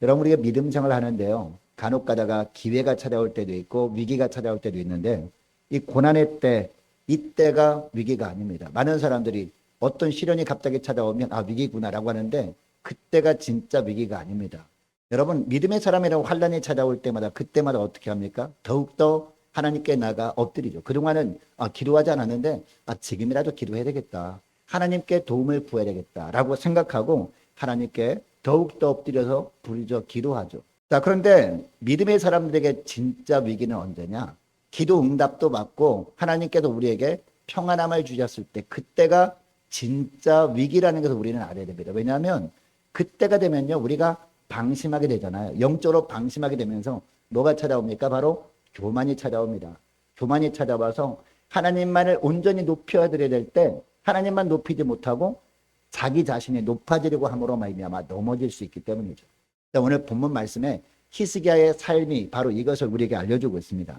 여러분 우리가 믿음 생활을 하는데요. 간혹 가다가 기회가 찾아올 때도 있고 위기가 찾아올 때도 있는데 이 고난의 때 이때가 위기가 아닙니다. 많은 사람들이 어떤 시련이 갑자기 찾아오면 아 위기구나라고 하는데 그때가 진짜 위기가 아닙니다. 여러분 믿음의 사람이라고 환난이 찾아올 때마다 그때마다 어떻게 합니까? 더욱더 하나님께 나가 엎드리죠. 그동안은 기도하지 않았는데 지금이라도 기도해야 되겠다. 하나님께 도움을 구해야 되겠다라고 생각하고 하나님께 더욱더 엎드려서 부르짖어 기도하죠. 자, 그런데 믿음의 사람들에게 진짜 위기는 언제냐? 기도 응답도 받고 하나님께서 우리에게 평안함을 주셨을 때 그때가 진짜 위기라는 것을 우리는 알아야 됩니다. 왜냐하면 그때가 되면요 우리가 방심하게 되잖아요. 영적으로 방심하게 되면서 뭐가 찾아옵니까? 바로 교만이 찾아옵니다. 교만이 찾아와서 하나님만을 온전히 높여야 드려야 될 때 하나님만 높이지 못하고 자기 자신이 높아지려고 함으로 말미암아 넘어질 수 있기 때문이죠. 오늘 본문 말씀에 히스기야의 삶이 바로 이것을 우리에게 알려주고 있습니다.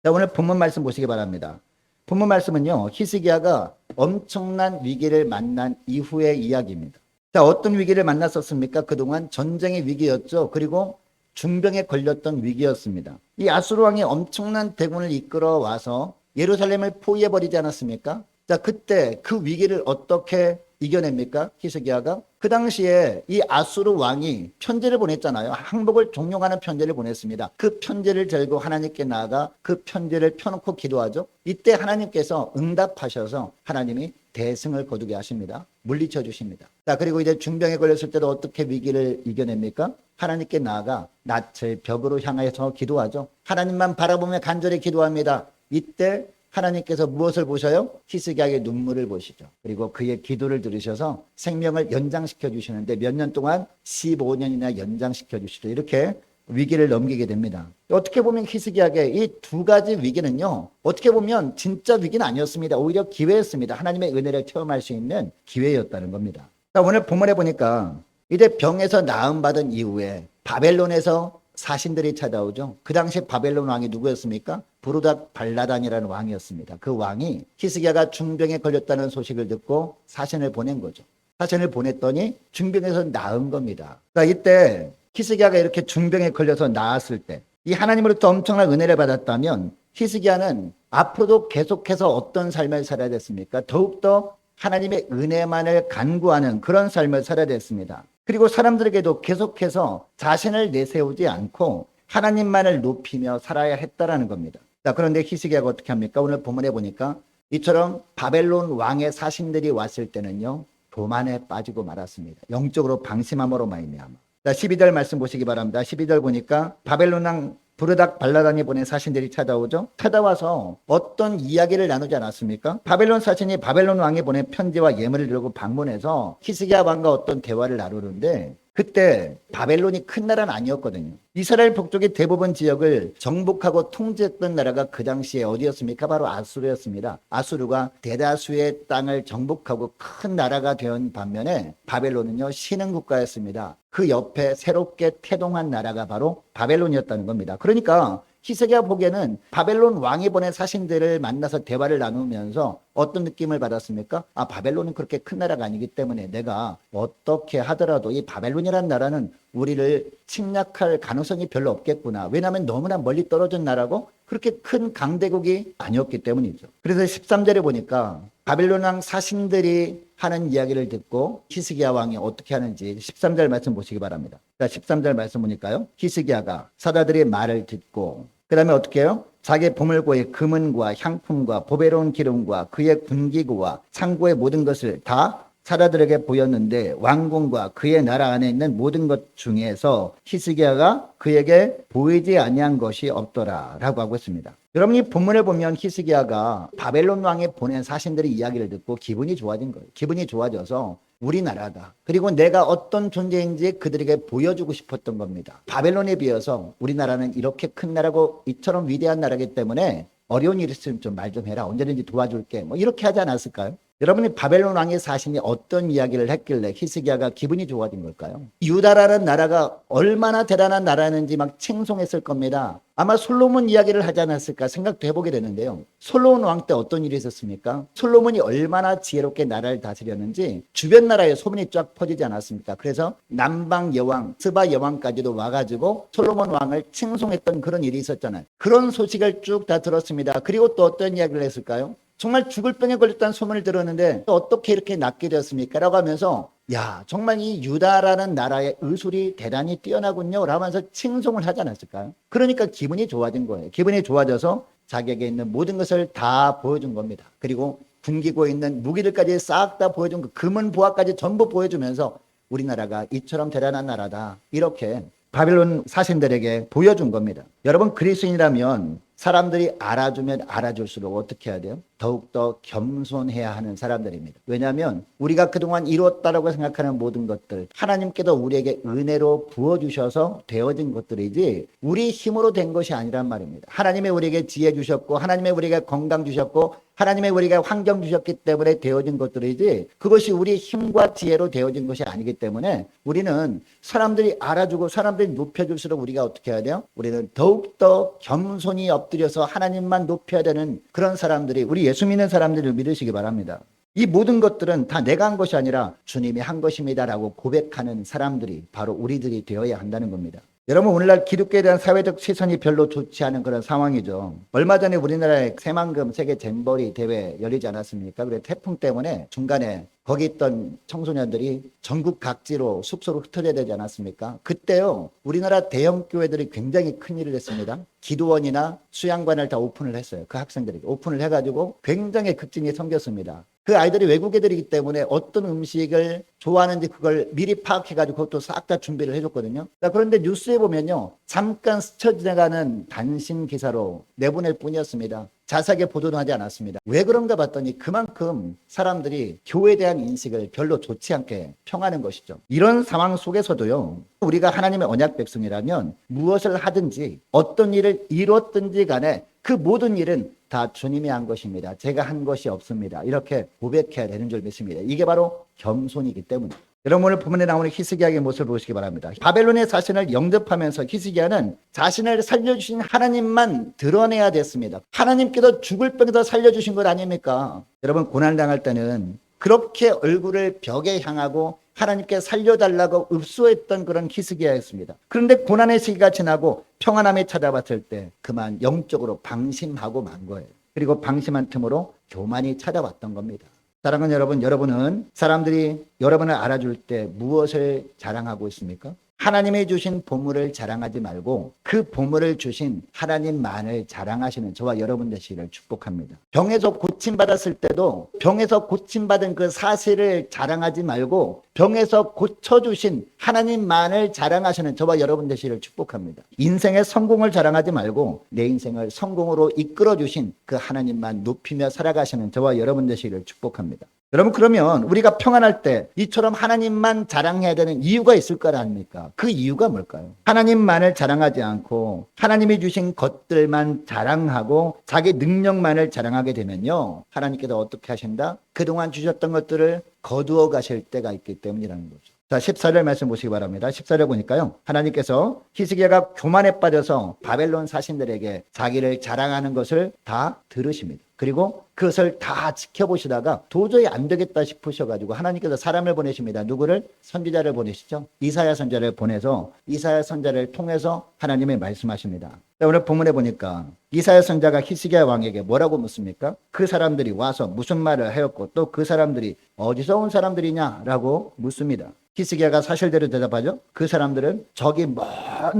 오늘 본문 말씀 보시기 바랍니다. 본문 말씀은요 히스기야가 엄청난 위기를 만난 이후의 이야기입니다. 자, 어떤 위기를 만났었습니까? 그동안 전쟁의 위기였죠. 그리고 중병에 걸렸던 위기였습니다. 이 아수르 왕이 엄청난 대군을 이끌어 와서 예루살렘을 포위해버리지 않았습니까? 자, 그때 그 위기를 어떻게 이겨냅니까? 히스기야가 그 당시에 이 아수르 왕이 편지를 보냈잖아요. 항복을 종용하는 편지를 보냈습니다. 그 편지를 들고 하나님께 나아가 그 편지를 펴놓고 기도하죠. 이때 하나님께서 응답하셔서 하나님이 대승을 거두게 하십니다. 물리쳐 주십니다. 자, 그리고 이제 중병에 걸렸을 때도 어떻게 위기를 이겨냅니까? 하나님께 나아가 낯을 벽으로 향해서 기도하죠. 하나님만 바라보며 간절히 기도합니다. 이때 하나님께서 무엇을 보셔요? 히스기야의 눈물을 보시죠. 그리고 그의 기도를 들으셔서 생명을 연장시켜 주시는데 몇 년 동안 15년이나 연장시켜 주시죠. 이렇게 위기를 넘기게 됩니다. 어떻게 보면 히스기야의 이 두 가지 위기는요. 어떻게 보면 진짜 위기는 아니었습니다. 오히려 기회였습니다. 하나님의 은혜를 체험할 수 있는 기회였다는 겁니다. 자, 오늘 본문에 보니까 이제 병에서 나음받은 이후에 바벨론에서 사신들이 찾아오죠. 그 당시 바벨론 왕이 누구였습니까? 부르닥 발라단이라는 왕이었습니다. 그 왕이 히스기야가 중병에 걸렸다는 소식을 듣고 사신을 보낸 거죠. 사신을 보냈더니 중병에서 나은 겁니다. 그러니까 이때 히스기야가 이렇게 중병에 걸려서 나았을 때 이 하나님으로부터 엄청난 은혜를 받았다면 히스기야는 앞으로도 계속해서 어떤 삶을 살아야 됐습니까? 더욱더 하나님의 은혜만을 간구하는 그런 삶을 살아야 됐습니다. 그리고 사람들에게도 계속해서 자신을 내세우지 않고 하나님만을 높이며 살아야 했다라는 겁니다. 자, 그런데 히스기야가 어떻게 합니까? 오늘 본문에 보니까 이처럼 바벨론 왕의 사신들이 왔을 때는요 교만에 빠지고 말았습니다. 영적으로 방심함으로 말미암아. 자, 12절 말씀 보시기 바랍니다. 12절 보니까 바벨론 왕 부르닥 발라단이 보낸 사신들이 찾아오죠. 찾아와서 어떤 이야기를 나누지 않았습니까? 바벨론 사신이 바벨론 왕이 보낸 편지와 예물을 들고 방문해서 히스기야 왕과 어떤 대화를 나누는데 그때 바벨론이 큰 나라는 아니었거든요. 이스라엘 북쪽의 대부분 지역을 정복하고 통제했던 나라가 그 당시에 어디였습니까? 바로 아수르였습니다. 아수르가 대다수의 땅을 정복하고 큰 나라가 된 반면에 바벨론은요 신흥 국가였습니다. 그 옆에 새롭게 태동한 나라가 바로 바벨론이었다는 겁니다. 그러니까 히스기야 보기에는 바벨론 왕이 보낸 사신들을 만나서 대화를 나누면서 어떤 느낌을 받았습니까? 바벨론은 그렇게 큰 나라가 아니기 때문에 내가 어떻게 하더라도 이 바벨론이라는 나라는 우리를 침략할 가능성이 별로 없겠구나. 왜냐하면 너무나 멀리 떨어진 나라고 그렇게 큰 강대국이 아니었기 때문이죠. 그래서 13절에 보니까 바벨론 왕 사신들이 하는 이야기를 듣고 히스기야 왕이 어떻게 하는지 13절 말씀 보시기 바랍니다. 자, 13절 말씀 보니까요. 히스기야가 사다들의 말을 듣고 그 다음에 어떻게 해요? 자기 보물고의 금은과 향품과 보배로운 기름과 그의 군기구와 창고의 모든 것을 다 사다들에게 보였는데 왕궁과 그의 나라 안에 있는 모든 것 중에서 히스기야가 그에게 보이지 아니한 것이 없더라 라고 하고 있습니다. 여러분 이 본문을 보면 히스기야가 바벨론 왕이 보낸 사신들의 이야기를 듣고 기분이 좋아진 거예요. 기분이 좋아져서 우리나라다. 그리고 내가 어떤 존재인지 그들에게 보여주고 싶었던 겁니다. 바벨론에 비해서 우리나라는 이렇게 큰 나라고 이처럼 위대한 나라이기 때문에 어려운 일 있으면 좀 말 좀 해라. 언제든지 도와줄게. 뭐 이렇게 하지 않았을까요? 여러분이 바벨론 왕의 사신이 어떤 이야기를 했길래 히스기야가 기분이 좋아진 걸까요? 유다라는 나라가 얼마나 대단한 나라였는지 막 칭송했을 겁니다. 아마 솔로몬 이야기를 하지 않았을까 생각도 해보게 되는데요. 솔로몬 왕 때 어떤 일이 있었습니까? 솔로몬이 얼마나 지혜롭게 나라를 다스렸는지 주변 나라에 소문이 쫙 퍼지지 않았습니까? 그래서 남방 여왕, 스바 여왕까지도 와가지고 솔로몬 왕을 칭송했던 그런 일이 있었잖아요. 그런 소식을 쭉 다 들었습니다. 그리고 또 어떤 이야기를 했을까요? 정말 죽을 병에 걸렸다는 소문을 들었는데 어떻게 이렇게 낫게 되었습니까? 라고 하면서 야, 정말 이 유다라는 나라의 의술이 대단히 뛰어나군요 라면서 칭송을 하지 않았을까요? 그러니까 기분이 좋아진 거예요. 기분이 좋아져서 자기에게 있는 모든 것을 다 보여준 겁니다. 그리고 굶기고 있는 무기들까지 싹 다 보여준 그 금은 보화까지 전부 보여주면서 우리나라가 이처럼 대단한 나라다, 이렇게 바벨론 사신들에게 보여준 겁니다. 여러분, 그리스인이라면 사람들이 알아주면 알아줄수록 어떻게 해야 돼요? 더욱더 겸손해야 하는 사람들입니다. 왜냐하면 우리가 그동안 이루었다라고 생각하는 모든 것들, 하나님께서 우리에게 은혜로 부어주셔서 되어진 것들이지 우리 힘으로 된 것이 아니란 말입니다. 하나님이 우리에게 지혜 주셨고, 하나님이 우리에게 건강 주셨고, 하나님이 우리에게 환경 주셨기 때문에 되어진 것들이지 그것이 우리 힘과 지혜로 되어진 것이 아니기 때문에 우리는 사람들이 알아주고 사람들이 높여줄수록 우리가 어떻게 해야 돼요? 우리는 더욱더 겸손히 엎드려서 하나님만 높여야 되는 그런 사람들이, 우리 예수 믿는 사람들을 믿으시기 바랍니다. 이 모든 것들은 다 내가 한 것이 아니라 주님이 한 것입니다라고 고백하는 사람들이 바로 우리들이 되어야 한다는 겁니다. 여러분, 오늘날 기독교에 대한 사회적 시선이 별로 좋지 않은 그런 상황이죠. 얼마 전에 우리나라에 새만금 세계 잼버리 대회 열리지 않았습니까? 그래 태풍 때문에 중간에 거기 있던 청소년들이 전국 각지로 숙소로 흩어져야 되지 않았습니까? 그때요, 우리나라 대형 교회들이 굉장히 큰 일을 했습니다. 기도원이나 수양관을 다 오픈을 했어요. 그 학생들에게 오픈을 해가지고 굉장히 극진히 섬겼습니다. 그 아이들이 외국 애들이기 때문에 어떤 음식을 좋아하는지 그걸 미리 파악해가지고 그것도 싹 다 준비를 해줬거든요. 그런데 뉴스에 보면요, 잠깐 스쳐 지나가는 단신 기사로 내보낼 뿐이었습니다. 자세하게 보도는 하지 않았습니다. 왜 그런가 봤더니 그만큼 사람들이 교회에 대한 인식을 별로 좋지 않게 평하는 것이죠. 이런 상황 속에서도요, 우리가 하나님의 언약 백성이라면 무엇을 하든지 어떤 일을 이뤘든지 간에 그 모든 일은 다 주님이 한 것입니다. 제가 한 것이 없습니다. 이렇게 고백해야 되는 줄 믿습니다. 이게 바로 겸손이기 때문입니다. 여러분, 오늘 본문에 나오는 히스기야의 모습을 보시기 바랍니다. 바벨론의 자신을 영접하면서 히스기야는 자신을 살려주신 하나님만 드러내야 됐습니다. 하나님께서 죽을 병에서 살려주신 것 아닙니까? 여러분, 고난당할 때는 그렇게 얼굴을 벽에 향하고 하나님께 살려달라고 읍소했던 그런 히스기야였습니다. 그런데 고난의 시기가 지나고 평안함이 찾아왔을 때 그만 영적으로 방심하고 만 거예요. 그리고 방심한 틈으로 교만이 찾아왔던 겁니다. 사랑하는 여러분, 여러분은 사람들이 여러분을 알아줄 때 무엇을 자랑하고 있습니까? 하나님이 주신 보물을 자랑하지 말고 그 보물을 주신 하나님만을 자랑하시는 저와 여러분 되시기를 축복합니다. 병에서 고침받았을 때도 병에서 고침받은 그 사실을 자랑하지 말고 병에서 고쳐주신 하나님만을 자랑하시는 저와 여러분 되시기를 축복합니다. 인생의 성공을 자랑하지 말고 내 인생을 성공으로 이끌어주신 그 하나님만 높이며 살아가시는 저와 여러분 되시기를 축복합니다. 여러분, 그러면 우리가 평안할 때 이처럼 하나님만 자랑해야 되는 이유가 있을 거 아닙니까? 그 이유가 뭘까요? 하나님만을 자랑하지 않고 하나님이 주신 것들만 자랑하고 자기 능력만을 자랑하게 되면요, 하나님께서 어떻게 하신다? 그동안 주셨던 것들을 거두어 가실 때가 있기 때문이라는 거죠. 자, 14절 말씀 보시기 바랍니다. 14절 보니까요, 하나님께서 히스기야가 교만에 빠져서 바벨론 사신들에게 자기를 자랑하는 것을 다 들으십니다. 그리고 그것을 다 지켜보시다가 도저히 안 되겠다 싶으셔가지고 하나님께서 사람을 보내십니다. 누구를? 선지자를 보내시죠. 이사야 선지자를 보내서 이사야 선지자를 통해서 하나님이 말씀하십니다. 오늘 본문에 보니까 이사야 선지자가 히스기야 왕에게 뭐라고 묻습니까? 그 사람들이 와서 무슨 말을 하였고 또 그 사람들이 어디서 온 사람들이냐라고 묻습니다. 히스기야가 사실대로 대답하죠. 그 사람들은 저기 먼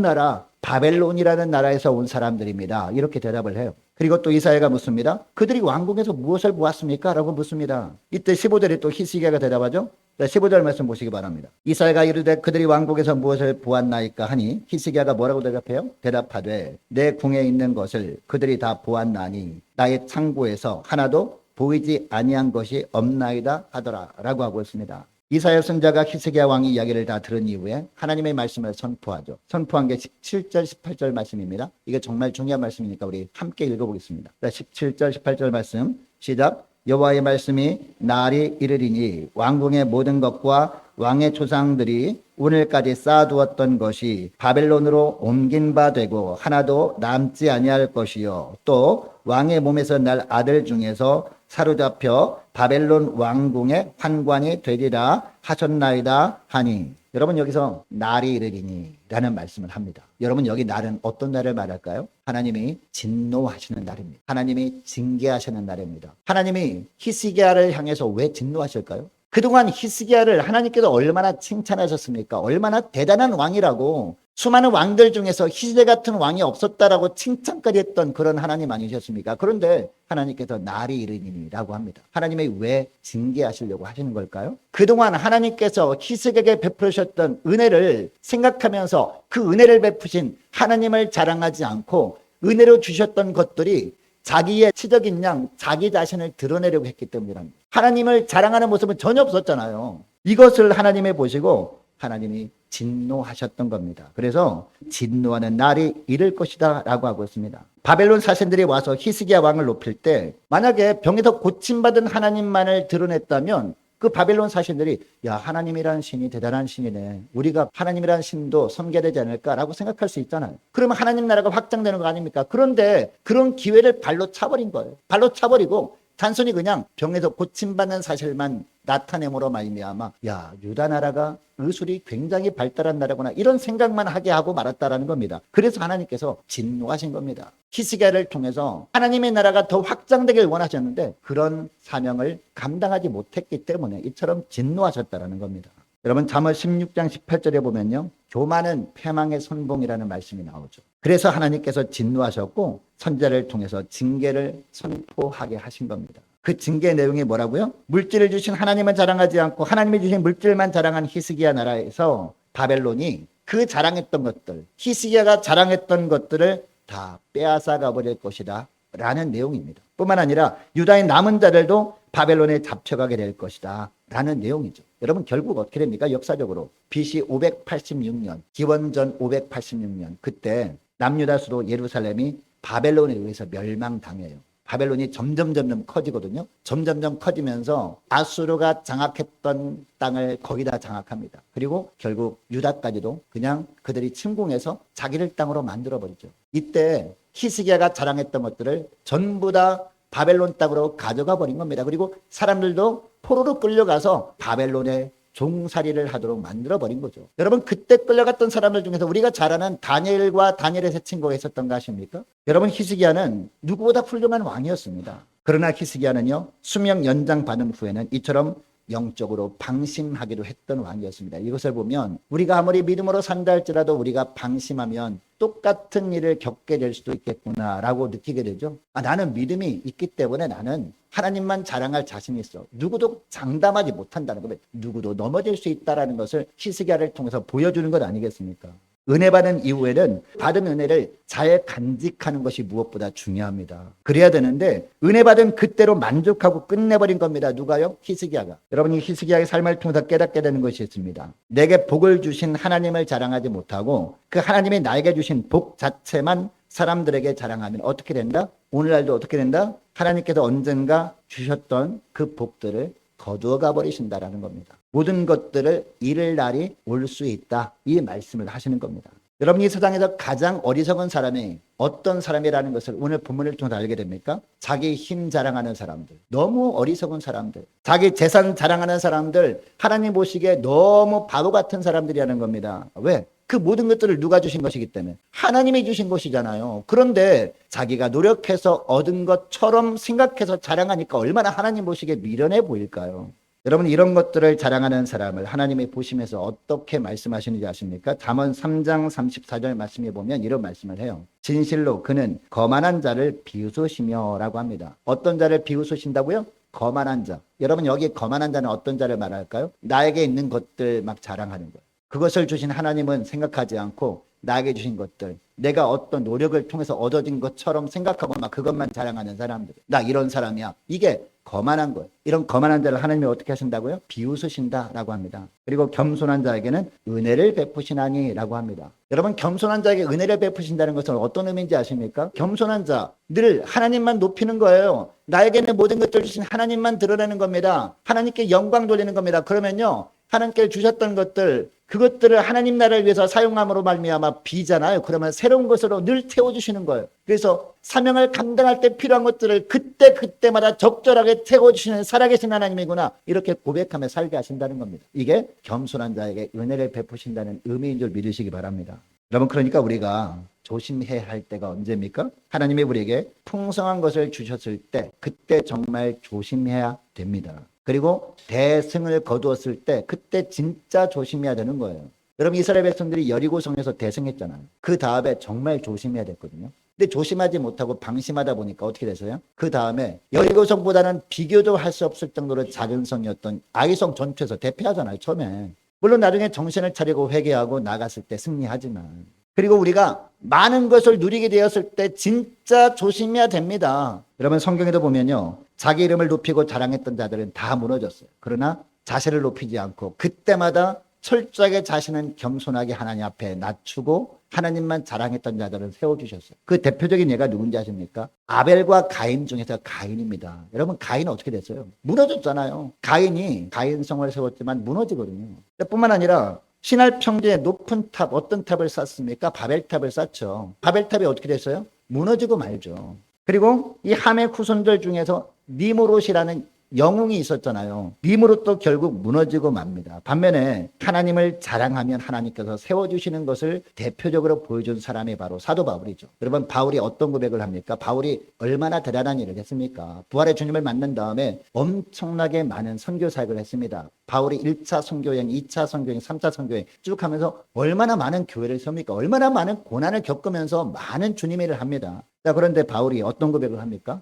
나라 바벨론이라는 나라에서 온 사람들입니다. 이렇게 대답을 해요. 그리고 또 이사야가 묻습니다. 그들이 왕궁에서 무엇을 보았습니까? 라고 묻습니다. 이때 15절에 또 히스기야가 대답하죠. 15절 말씀 보시기 바랍니다. 이사야가 이르되 그들이 왕궁에서 무엇을 보았나이까 하니 히스기야가 뭐라고 대답해요? 대답하되 내 궁에 있는 것을 그들이 다 보았나니 나의 창고에서 하나도 보이지 아니한 것이 없나이다 하더라 라고 하고 있습니다. 이사야 선지자가 히스기야 왕이 이야기를 다 들은 이후에 하나님의 말씀을 선포하죠. 선포한 게 17절, 18절 말씀입니다. 이게 정말 중요한 말씀이니까 우리 함께 읽어보겠습니다. 17절, 18절 말씀 시작. 여호와의 말씀이 날이 이르리니 왕궁의 모든 것과 왕의 조상들이 오늘까지 쌓아두었던 것이 바벨론으로 옮긴 바 되고 하나도 남지 아니할 것이요 또 왕의 몸에서 날 아들 중에서 사로잡혀 바벨론 왕궁의 환관이 되리라 하셨나이다 하니. 여러분 여기서 날이 이르리니 라는 말씀을 합니다. 여러분 여기 날은 어떤 날을 말할까요? 하나님이 진노하시는 날입니다. 하나님이 징계하시는 날입니다. 하나님이 히스기야를 향해서 왜 진노하실까요? 그동안 히스기야를 하나님께서 얼마나 칭찬하셨습니까? 얼마나 대단한 왕이라고, 수많은 왕들 중에서 히스기야 같은 왕이 없었다라고 칭찬까지 했던 그런 하나님 아니셨습니까? 그런데 하나님께서 날이 이르니라고 합니다. 하나님이 왜 징계하시려고 하시는 걸까요? 그동안 하나님께서 히스기야에게 베푸셨던 은혜를 생각하면서 그 은혜를 베푸신 하나님을 자랑하지 않고 은혜로 주셨던 것들이 자기의 치적인 양 자기 자신을 드러내려고 했기 때문이랍니다. 하나님을 자랑하는 모습은 전혀 없었잖아요. 이것을 하나님이 보시고 하나님이 진노하셨던 겁니다. 그래서 진노하는 날이 이를 것이다 라고 하고 있습니다. 바벨론 사신들이 와서 히스기야 왕을 높일 때 만약에 병에서 고침받은 하나님만을 드러냈다면 그 바벨론 사신들이 야, 하나님이라는 신이 대단한 신이네, 우리가 하나님이라는 신도 섬겨야 되지 않을까라고 생각할 수 있잖아요. 그러면 하나님 나라가 확장되는 거 아닙니까? 그런데 그런 기회를 발로 차버린 거예요. 발로 차버리고 단순히 그냥 병에서 고침받는 사실만 나타내므로 말미암아 야, 유다 나라가 의술이 굉장히 발달한 나라구나 이런 생각만 하게 하고 말았다라는 겁니다. 그래서 하나님께서 진노하신 겁니다. 히스기야를 통해서 하나님의 나라가 더 확장되길 원하셨는데 그런 사명을 감당하지 못했기 때문에 이처럼 진노하셨다라는 겁니다. 여러분 잠언 16장 18절에 보면요, 교만은 패망의 선봉이라는 말씀이 나오죠. 그래서 하나님께서 진노하셨고 선지자를 통해서 징계를 선포하게 하신 겁니다. 그 징계 내용이 뭐라고요? 물질을 주신 하나님은 자랑하지 않고 하나님이 주신 물질만 자랑한 히스기야 나라에서 바벨론이 그 자랑했던 것들, 히스기야가 자랑했던 것들을 다 빼앗아가 버릴 것이다 라는 내용입니다. 뿐만 아니라 유다의 남은 자들도 바벨론에 잡혀가게 될 것이다 라는 내용이죠. 여러분 결국 어떻게 됩니까? 역사적으로 BC 586년, 기원전 586년 그때 남유다 수도 예루살렘이 바벨론에 의해서 멸망당해요. 바벨론이 점점 커지거든요. 점점 커지면서 아수르가 장악했던 땅을 거기다 장악합니다. 그리고 결국 유다까지도 그냥 그들이 침공해서 자기들 땅으로 만들어버리죠. 이때 히스기야가 자랑했던 것들을 전부 다 바벨론 땅으로 가져가 버린 겁니다. 그리고 사람들도 포로로 끌려가서 바벨론에 종살이를 하도록 만들어버린 거죠. 여러분 그때 끌려갔던 사람들 중에서 우리가 잘 아는 다니엘과 다니엘의 세 친구가 있었던 거 아십니까? 여러분 히스기야는 누구보다 훌륭한 왕이었습니다. 그러나 히스기야는요, 수명 연장 받은 후에는 이처럼 영적으로 방심하기도 했던 왕이었습니다. 이것을 보면 우리가 아무리 믿음으로 산다 할지라도 우리가 방심하면 똑같은 일을 겪게 될 수도 있겠구나라고 느끼게 되죠. 나는 믿음이 있기 때문에 나는 하나님만 자랑할 자신이 있어. 누구도 장담하지 못한다는 겁니다. 누구도 넘어질 수 있다는 것을 히스기야를 통해서 보여주는 것 아니겠습니까? 은혜 받은 이후에는 받은 은혜를 잘 간직하는 것이 무엇보다 중요합니다. 그래야 되는데 은혜 받은 그때로 만족하고 끝내버린 겁니다. 누가요? 히스기야가. 여러분이 히스기야의 삶을 통해서 깨닫게 되는 것이 있습니다. 내게 복을 주신 하나님을 자랑하지 못하고 그 하나님이 나에게 주신 복 자체만 사람들에게 자랑하면 어떻게 된다? 오늘날도 어떻게 된다? 하나님께서 언젠가 주셨던 그 복들을 거두어가 버리신다라는 겁니다. 모든 것들을 잃을 날이 올 수 있다, 이 말씀을 하시는 겁니다. 여러분 이 세상에서 가장 어리석은 사람이 어떤 사람이라는 것을 오늘 본문을 통해서 알게 됩니까? 자기 힘 자랑하는 사람들, 너무 어리석은 사람들, 자기 재산 자랑하는 사람들, 하나님 보시기에 너무 바보 같은 사람들이라는 겁니다. 왜? 그 모든 것들을 누가 주신 것이기 때문에 하나님이 주신 것이잖아요. 그런데 자기가 노력해서 얻은 것처럼 생각해서 자랑하니까 얼마나 하나님 보시기에 미련해 보일까요? 여러분 이런 것들을 자랑하는 사람을 하나님이 보시면서 어떻게 말씀하시는지 아십니까? 잠언 3장 34절 말씀에 보면 이런 말씀을 해요. 진실로 그는 거만한 자를 비웃으시며 라고 합니다. 어떤 자를 비웃으신다고요? 거만한 자. 여러분 여기 거만한 자는 어떤 자를 말할까요? 나에게 있는 것들 막 자랑하는 거예요. 그것을 주신 하나님은 생각하지 않고 나에게 주신 것들, 내가 어떤 노력을 통해서 얻어진 것처럼 생각하고 막 그것만 자랑하는 사람들, 나 이런 사람이야. 이게 거만한 것, 이런 거만한 자를 하나님이 어떻게 하신다고요? 비웃으신다라고 합니다. 그리고 겸손한 자에게는 은혜를 베푸시나니라고 합니다. 여러분, 겸손한 자에게 은혜를 베푸신다는 것은 어떤 의미인지 아십니까? 겸손한 자, 늘 하나님만 높이는 거예요. 나에게는 모든 것들을 주신 하나님만 드러내는 겁니다. 하나님께 영광 돌리는 겁니다. 그러면요, 하나님께 주셨던 것들, 그것들을 하나님 나라를 위해서 사용함으로 말미암아 비잖아요. 그러면 새로운 것으로 늘 채워주시는 거예요. 그래서 사명을 감당할 때 필요한 것들을 그때마다 적절하게 채워주시는 살아계신 하나님이구나, 이렇게 고백하며 살게 하신다는 겁니다. 이게 겸손한 자에게 은혜를 베푸신다는 의미인 줄 믿으시기 바랍니다. 여러분, 그러니까 우리가 조심해야 할 때가 언제입니까? 하나님이 우리에게 풍성한 것을 주셨을 때, 그때 정말 조심해야 됩니다. 그리고 대승을 거두었을 때 그때 진짜 조심해야 되는 거예요. 여러분, 이스라엘 백성들이 여리고성에서 대승했잖아요. 그 다음에 정말 조심해야 됐거든요. 근데 조심하지 못하고 방심하다 보니까 어떻게 됐어요? 그 다음에 여리고성보다는 비교도 할 수 없을 정도로 작은 성이었던 아이성 전투에서 대패하잖아요, 처음에. 물론 나중에 정신을 차리고 회개하고 나갔을 때 승리하지만, 그리고 우리가 많은 것을 누리게 되었을 때 진짜 조심해야 됩니다. 여러분, 성경에도 보면요, 자기 이름을 높이고 자랑했던 자들은 다 무너졌어요. 그러나 자신을 높이지 않고 그때마다 철저하게 자신은 겸손하게 하나님 앞에 낮추고 하나님만 자랑했던 자들을 세워주셨어요. 그 대표적인 예가 누군지 아십니까? 아벨과 가인 중에서 가인입니다. 여러분, 가인은 어떻게 됐어요? 무너졌잖아요. 가인이 가인성을 세웠지만 무너지거든요. 뿐만 아니라 신할 평지에 높은 탑, 어떤 탑을 쌓습니까? 바벨탑을 쌓죠. 바벨탑이 어떻게 됐어요? 무너지고 말죠. 그리고 이 함의 후손들 중에서 니무롯이라는 영웅이 있었잖아요. 니무롯도 결국 무너지고 맙니다. 반면에 하나님을 자랑하면 하나님께서 세워주시는 것을 대표적으로 보여준 사람이 바로 사도 바울이죠. 여러분, 바울이 어떤 고백을 합니까? 바울이 얼마나 대단한 일을 했습니까? 부활의 주님을 만난 다음에 엄청나게 많은 선교 사역을 했습니다. 바울이 1차 선교여행, 2차 선교여행, 3차 선교여행 쭉 하면서 얼마나 많은 교회를 세웁니까? 얼마나 많은 고난을 겪으면서 많은 주님 일을 합니다. 자, 그런데 바울이 어떤 고백을 합니까?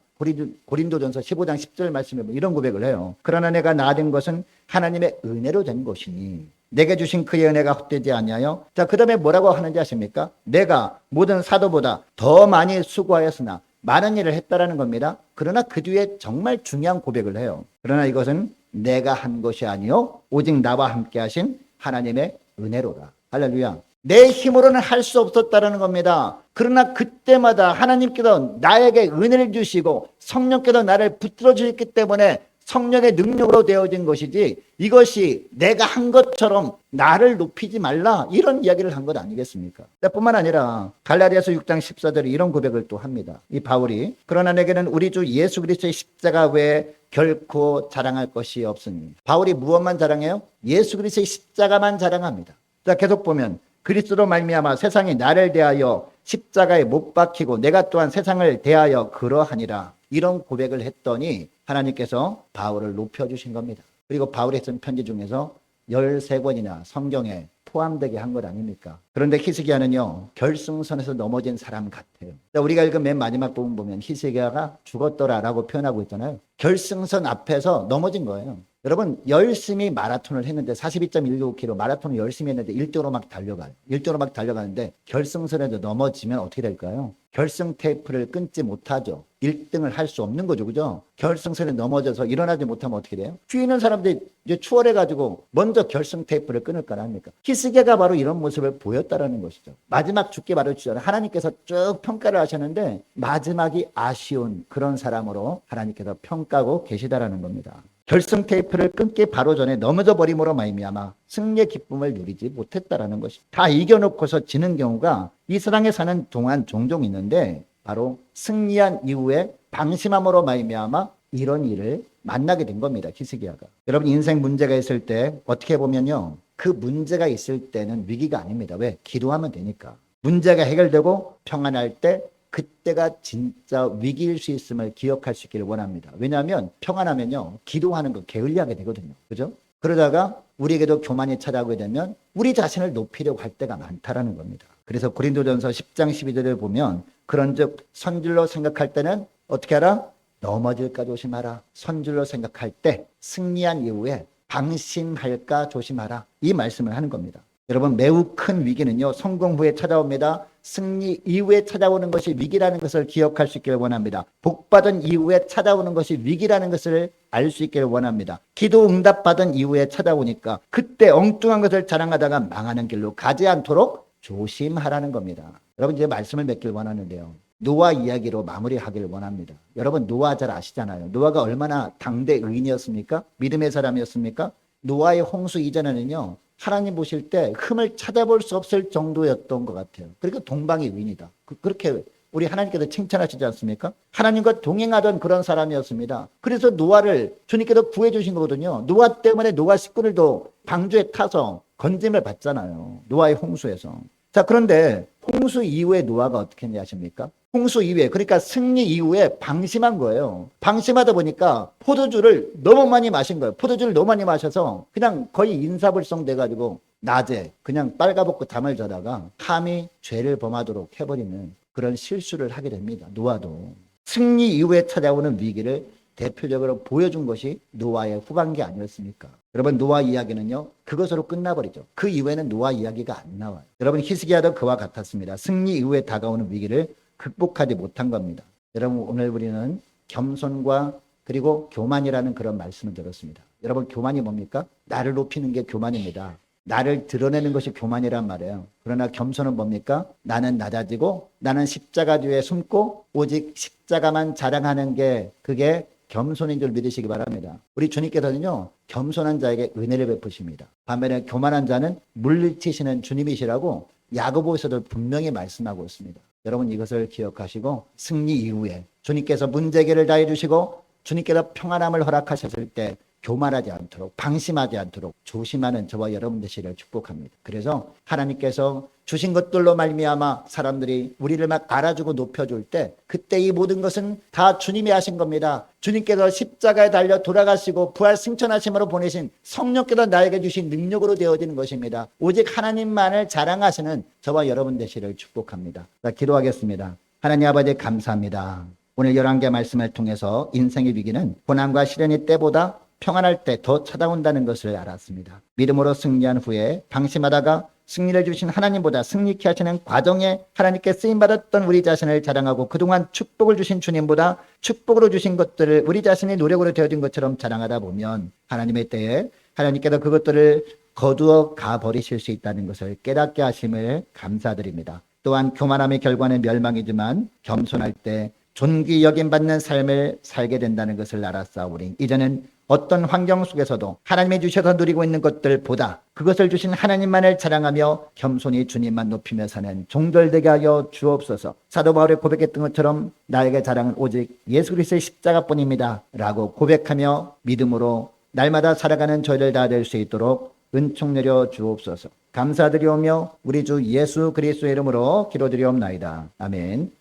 고린도전서 15장 10절 말씀에 이런 고백을 해요. 그러나 내가 나된 것은 하나님의 은혜로 된 것이니 내게 주신 그의 은혜가 헛되지 아니하여. 자, 그 다음에 뭐라고 하는지 아십니까? 내가 모든 사도보다 더 많이 수고하였으나 많은 일을 했다라는 겁니다. 그러나 그 뒤에 정말 중요한 고백을 해요. 그러나 이것은 내가 한 것이 아니요 오직 나와 함께 하신 하나님의 은혜로다. 할렐루야. 내 힘으로는 할 수 없었다라는 겁니다. 그러나 그때마다 하나님께서 나에게 은혜를 주시고 성령께서 나를 붙들어 주셨기 때문에 성령의 능력으로 되어진 것이지, 이것이 내가 한 것처럼 나를 높이지 말라, 이런 이야기를 한 것 아니겠습니까? 뿐만 아니라 갈라디아서 6장 14절에 이런 고백을 또 합니다. 이 바울이, 그러나 내게는 우리 주 예수 그리스도의 십자가 외에 결코 자랑할 것이 없으니. 바울이 무엇만 자랑해요? 예수 그리스도의 십자가만 자랑합니다. 자, 계속 보면 그리스도로 말미암아 세상이 나를 대하여 십자가에 못 박히고 내가 또한 세상을 대하여 그러하니라, 이런 고백을 했더니 하나님께서 바울을 높여주신 겁니다. 그리고 바울이 쓴 편지 중에서 13권이나 성경에 포함되게 한 것 아닙니까? 그런데 히스기야는요, 결승선에서 넘어진 사람 같아요. 우리가 읽은 맨 마지막 부분 보면 히스기야가 죽었더라라고 표현하고 있잖아요. 결승선 앞에서 넘어진 거예요. 여러분, 열심히 마라톤을 했는데 42.195km 마라톤을 열심히 했는데 1등으로 막 달려가요. 1등으로 막 달려가는데 결승선에도 넘어지면 어떻게 될까요? 결승 테이프를 끊지 못하죠. 1등을 할 수 없는 거죠. 그죠? 결승선에 넘어져서 일어나지 못하면 어떻게 돼요? 뒤에 있는 사람들이 이제 추월해가지고 먼저 결승 테이프를 끊을 거 아닙니까? 히스기야가 바로 이런 모습을 보였다라는 것이죠. 마지막 죽게 바르시잖아요. 하나님께서 쭉 평가를 하셨는데 마지막이 아쉬운 그런 사람으로 하나님께서 평가하고 계시다라는 겁니다. 결승 테이프를 끊기 바로 전에 넘어져 버림으로 말미암아 승리의 기쁨을 누리지 못했다라는 것이, 다 이겨놓고서 지는 경우가 이 세상에 사는 동안 종종 있는데, 바로 승리한 이후에 방심함으로 말미암아 이런 일을 만나게 된 겁니다. 히스기야가. 여러분, 인생 문제가 있을 때 어떻게 보면요, 그 문제가 있을 때는 위기가 아닙니다. 왜? 기도하면 되니까. 문제가 해결되고 평안할 때, 그때가 진짜 위기일 수 있음을 기억할 수 있기를 원합니다. 왜냐하면 평안하면요, 기도하는 거 게을리하게 되거든요. 그죠? 그러다가 우리에게도 교만이 찾아오게 되면 우리 자신을 높이려고 할 때가 많다라는 겁니다. 그래서 고린도전서 10장 12절을 보면, 그런즉 선줄로 생각할 때는 어떻게 하라? 넘어질까 조심하라. 선줄로 생각할 때 승리한 이후에 방심할까 조심하라, 이 말씀을 하는 겁니다. 여러분, 매우 큰 위기는요, 성공 후에 찾아옵니다. 승리 이후에 찾아오는 것이 위기라는 것을 기억할 수 있기를 원합니다. 복받은 이후에 찾아오는 것이 위기라는 것을 알 수 있기를 원합니다. 기도 응답받은 이후에 찾아오니까 그때 엉뚱한 것을 자랑하다가 망하는 길로 가지 않도록 조심하라는 겁니다. 여러분, 이제 말씀을 맺길 원하는데요, 노아 이야기로 마무리하기를 원합니다. 여러분, 노아 잘 아시잖아요. 노아가 얼마나 당대 의인이었습니까? 믿음의 사람이었습니까? 노아의 홍수 이전에는요, 하나님 보실 때 흠을 찾아볼 수 없을 정도였던 것 같아요. 그러니까 동방의 의인이다. 그렇게 우리 하나님께서 칭찬하시지 않습니까? 하나님과 동행하던 그런 사람이었습니다. 그래서 노아를 주님께서 구해주신 거거든요. 노아 때문에 노아 식구들도 방주에 타서 건짐을 받잖아요. 노아의 홍수에서. 자, 그런데 홍수 이후에 노아가 어떻게 했냐 아십니까? 홍수 이후에, 그러니까 승리 이후에 방심한 거예요. 방심하다 보니까 포도주를 너무 많이 마신 거예요. 포도주를 너무 많이 마셔서 그냥 거의 인사불성 돼가지고 낮에 그냥 빨가벗고 잠을 자다가 함이 죄를 범하도록 해버리는 그런 실수를 하게 됩니다. 노아도. 승리 이후에 찾아오는 위기를 대표적으로 보여준 것이 노아의 후반기 아니었습니까? 여러분, 노아 이야기는요, 그것으로 끝나버리죠. 그 이후에는 노아 이야기가 안 나와요. 여러분, 히스기야도 그와 같았습니다. 승리 이후에 다가오는 위기를 극복하지 못한 겁니다. 여러분, 오늘 우리는 겸손과 그리고 교만이라는 그런 말씀을 들었습니다. 여러분, 교만이 뭡니까? 나를 높이는 게 교만입니다. 나를 드러내는 것이 교만이란 말이에요. 그러나 겸손은 뭡니까? 나는 낮아지고 나는 십자가 뒤에 숨고 오직 십자가만 자랑하는 게 그게 겸손인 줄 믿으시기 바랍니다. 우리 주님께서는요, 겸손한 자에게 은혜를 베푸십니다. 반면에 교만한 자는 물리치시는 주님이시라고 야고보에서도 분명히 말씀하고 있습니다. 여러분, 이것을 기억하시고 승리 이후에 주님께서 문제기를 다 해주시고 주님께서 평안함을 허락하셨을 때 교만하지 않도록, 방심하지 않도록 조심하는 저와 여러분 되시기를 축복합니다. 그래서 하나님께서 주신 것들로 말미암아 사람들이 우리를 막 알아주고 높여줄 때 그때 이 모든 것은 다 주님이 하신 겁니다. 주님께서 십자가에 달려 돌아가시고 부활 승천하심으로 보내신 성령께서 나에게 주신 능력으로 되어지는 것입니다. 오직 하나님만을 자랑하시는 저와 여러분 되시기를 축복합니다. 자, 기도하겠습니다. 하나님 아버지, 감사합니다. 오늘 11개 말씀을 통해서 인생의 위기는 고난과 시련의 때보다 평안할 때 더 찾아온다는 것을 알았습니다. 믿음으로 승리한 후에 방심하다가 승리를 주신 하나님보다 승리케 하시는 과정에 하나님께 쓰임받았던 우리 자신을 자랑하고 그동안 축복을 주신 주님보다 축복으로 주신 것들을 우리 자신의 노력으로 되어진 것처럼 자랑하다 보면 하나님의 때에 하나님께서 그것들을 거두어 가버리실 수 있다는 것을 깨닫게 하심을 감사드립니다. 또한 교만함의 결과는 멸망이지만 겸손할 때 존귀 여김받는 삶을 살게 된다는 것을 알았사오니 이제는 어떤 환경 속에서도 하나님이 주셔서 누리고 있는 것들보다 그것을 주신 하나님만을 자랑하며 겸손히 주님만 높이며 사는 종들 되게 하여 주옵소서. 사도 바울이 고백했던 것처럼 나에게 자랑은 오직 예수 그리스도의 십자가뿐입니다 라고 고백하며 믿음으로 날마다 살아가는 저희를 다 될 수 있도록 은총 내려 주옵소서. 감사드리오며 우리 주 예수 그리스도의 이름으로 기도드리옵나이다. 아멘.